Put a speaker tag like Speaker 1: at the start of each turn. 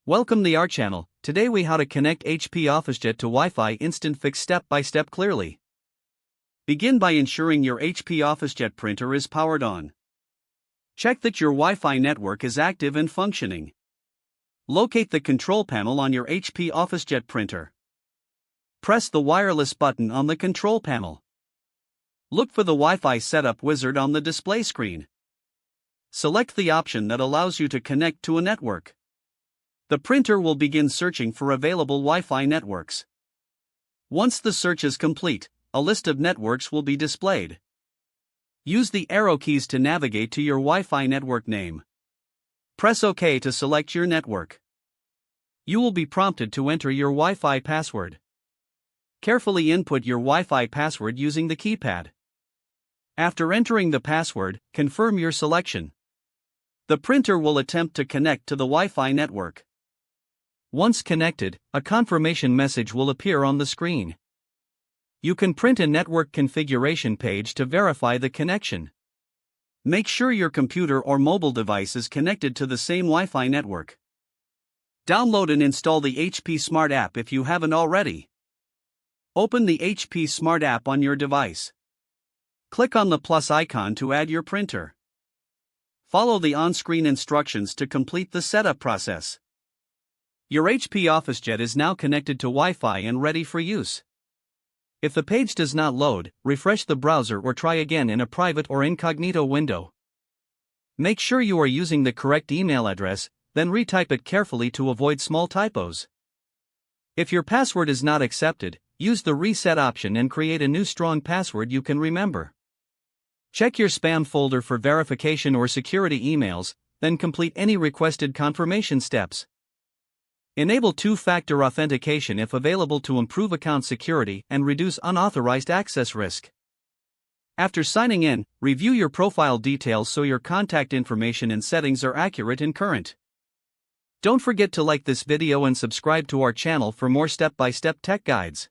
Speaker 1: Welcome to our channel. Today we how to connect HP OfficeJet to Wi-Fi Instant Fix step by step clearly. Begin by ensuring your HP OfficeJet printer is powered on. Check that your Wi-Fi network is active and functioning. Locate the control panel on your HP OfficeJet printer. Press the wireless button on the control panel. Look for the Wi-Fi setup wizard on the display screen. Select the option that allows you to connect to a network. The printer will begin searching for available Wi-Fi networks. Once the search is complete, a list of networks will be displayed. Use the arrow keys to navigate to your Wi-Fi network name. Press OK to select your network. You will be prompted to enter your Wi-Fi password. Carefully input your Wi-Fi password using the keypad. After entering the password, confirm your selection. The printer will attempt to connect to the Wi-Fi network. Once connected, a confirmation message will appear on the screen. You can print a network configuration page to verify the connection. Make sure your computer or mobile device is connected to the same Wi-Fi network. Download and install the HP Smart app if you haven't already. Open the HP Smart app on your device. Click on the plus icon to add your printer. Follow the on-screen instructions to complete the setup process. Your HP OfficeJet is now connected to Wi-Fi and ready for use. If the page does not load, refresh the browser or try again in a private or incognito window. Make sure you are using the correct email address, then retype it carefully to avoid small typos. If your password is not accepted, use the reset option and create a new strong password you can remember. Check your spam folder for verification or security emails, then complete any requested confirmation steps. Enable two-factor authentication if available to improve account security and reduce unauthorized access risk. After signing in, review your profile details so your contact information and settings are accurate and current. Don't forget to like this video and subscribe to our channel for more step-by-step tech guides.